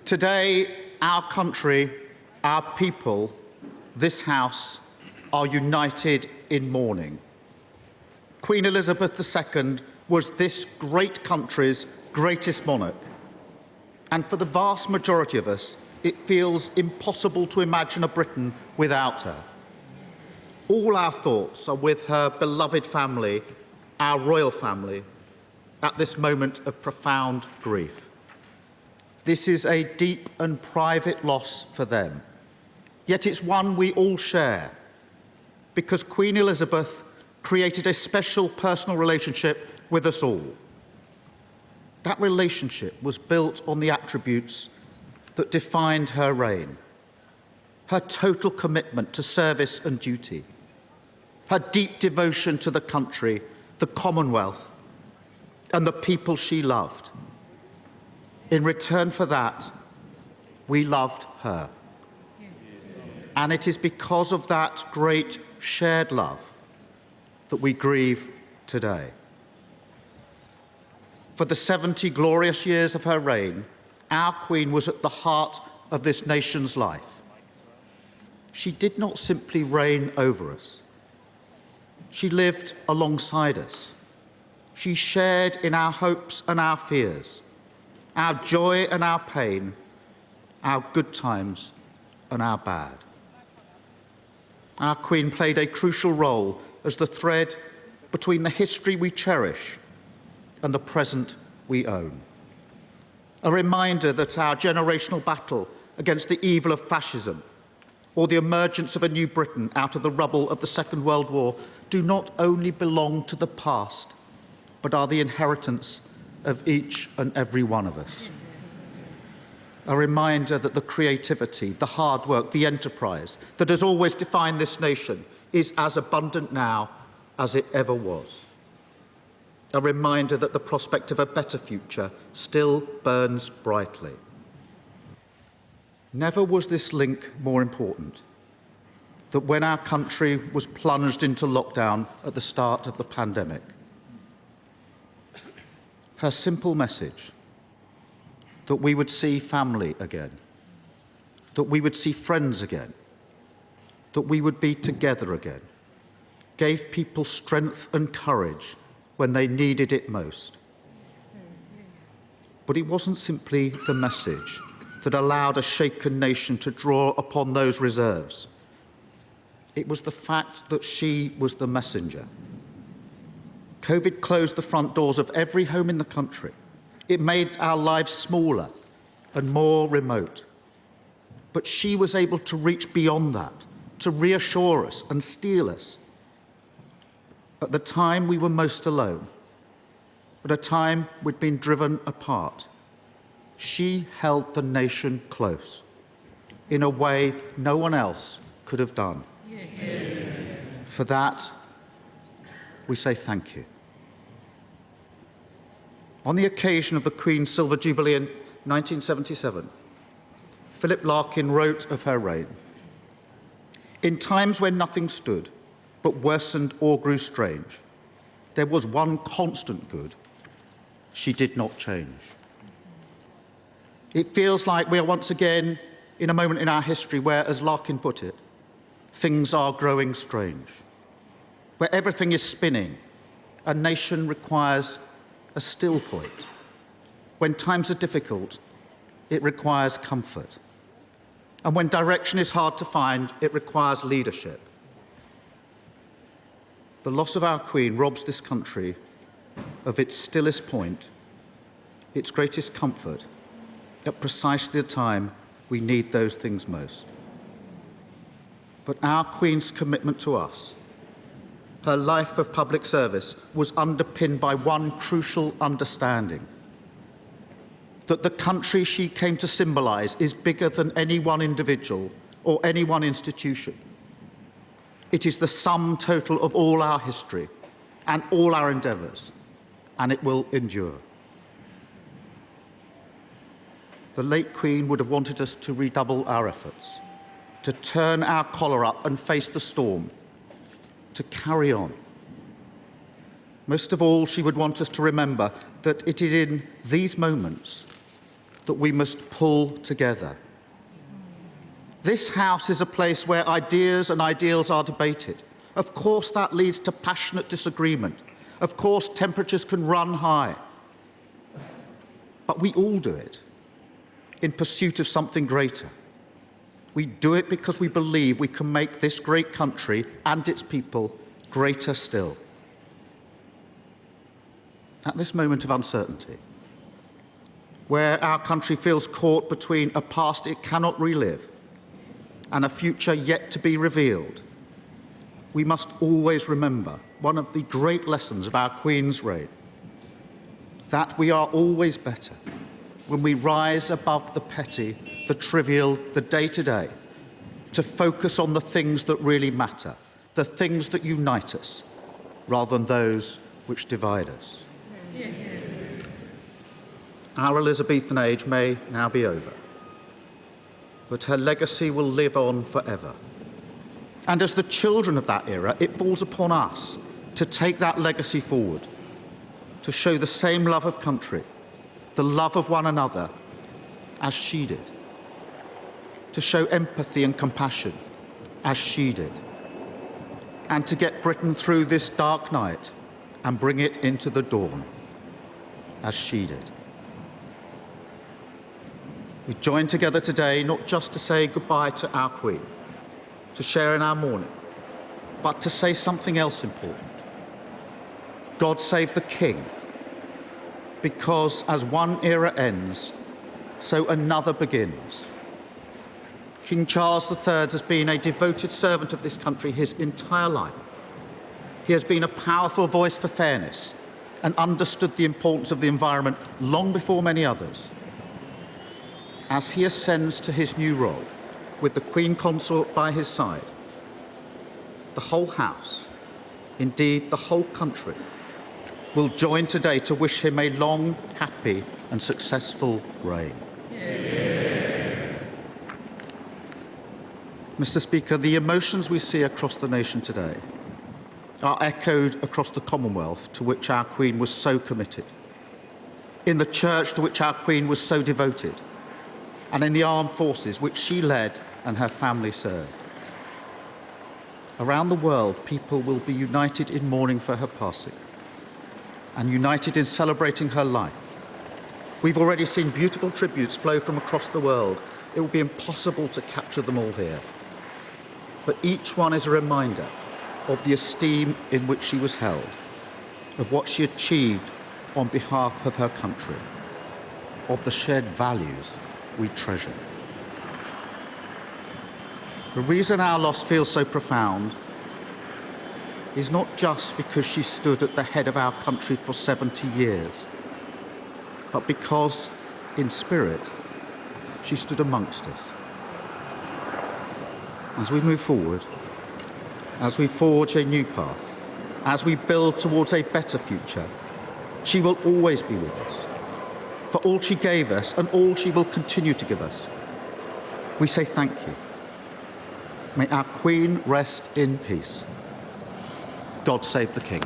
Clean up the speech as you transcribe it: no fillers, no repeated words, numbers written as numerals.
Today, our country, our people, this House are united in mourning. Queen Elizabeth II was this great country's greatest monarch. And for the vast majority of us, it feels impossible to imagine a Britain without her. All our thoughts are with her beloved family, our royal family, at this moment of profound grief. This is a deep and private loss for them, yet it's one we all share, because Queen Elizabeth created a special personal relationship with us all. That relationship was built on the attributes that defined her reign: her total commitment to service and duty, her deep devotion to the country, the Commonwealth, and the people she loved. In return for that, we loved her. And it is because of that great shared love that we grieve today. For the 70 glorious years of her reign, our Queen was at the heart of this nation's life. She did not simply reign over us. She lived alongside us. She shared in our hopes and our fears, our joy and our pain, our good times and our bad. Our Queen played a crucial role as the thread between the history we cherish and the present we own. A reminder that our generational battle against the evil of fascism or the emergence of a new Britain out of the rubble of the Second World War do not only belong to the past, but are the inheritance of each and every one of us. A reminder that the creativity, the hard work, the enterprise that has always defined this nation is as abundant now as it ever was. A reminder that the prospect of a better future still burns brightly. Never was this link more important, that when our country was plunged into lockdown at the start of the pandemic, her simple message that we would see family again, that we would see friends again, that we would be together again, gave people strength and courage when they needed it most. But it wasn't simply the message that allowed a shaken nation to draw upon those reserves. It was the fact that she was the messenger. COVID closed the front doors of every home in the country. It made our lives smaller and more remote. But she was able to reach beyond that, to reassure us and steel us. At the time we were most alone, at a time we'd been driven apart, she held the nation close in a way no one else could have done. For that, we say thank you. On the occasion of the Queen's Silver Jubilee in 1977, Philip Larkin wrote of her reign: "In times when nothing stood, but worsened or grew strange, there was one constant good: she did not change." It feels like we are once again in a moment in our history where, as Larkin put it, things are growing strange, where everything is spinning. A nation requires a still point. When times are difficult, it requires comfort. And when direction is hard to find, it requires leadership. The loss of our Queen robs this country of its stillest point, its greatest comfort, at precisely the time we need those things most. But our Queen's commitment to us, her life of public service, was underpinned by one crucial understanding: that the country she came to symbolise is bigger than any one individual or any one institution. It is the sum total of all our history and all our endeavours, and it will endure. The late Queen would have wanted us to redouble our efforts, to turn our collar up and face the storm, to carry on. Most of all, she would want us to remember that it is in these moments that we must pull together. This House is a place where ideas and ideals are debated. Of course, that leads to passionate disagreement. Of course, temperatures can run high. But we all do it in pursuit of something greater. We do it because we believe we can make this great country and its people greater still. At this moment of uncertainty, where our country feels caught between a past it cannot relive and a future yet to be revealed, we must always remember one of the great lessons of our Queen's reign, that we are always better when we rise above the petty, the trivial, the day-to-day, to focus on the things that really matter, the things that unite us, rather than those which divide us. Our Elizabethan age may now be over, but her legacy will live on forever. And as the children of that era, it falls upon us to take that legacy forward, to show the same love of country, the love of one another, as she did, to show empathy and compassion, as she did, and to get Britain through this dark night and bring it into the dawn, as she did. We join together today not just to say goodbye to our Queen, to share in our mourning, but to say something else important. God save the King, because as one era ends, so another begins. King Charles III has been a devoted servant of this country his entire life. He has been a powerful voice for fairness and understood the importance of the environment long before many others. As he ascends to his new role, with the Queen Consort by his side, the whole House, indeed the whole country, will join today to wish him a long, happy and successful reign. Mr. Speaker, the emotions we see across the nation today are echoed across the Commonwealth to which our Queen was so committed, in the church to which our Queen was so devoted, and in the armed forces which she led and her family served. Around the world, people will be united in mourning for her passing and united in celebrating her life. We've already seen beautiful tributes flow from across the world. It will be impossible to capture them all here. But each one is a reminder of the esteem in which she was held, of what she achieved on behalf of her country, of the shared values we treasure. The reason our loss feels so profound is not just because she stood at the head of our country for 70 years, but because, in spirit, she stood amongst us. As we move forward, as we forge a new path, as we build towards a better future, she will always be with us, for all she gave us and all she will continue to give us. We say thank you. May our Queen rest in peace. God save the King.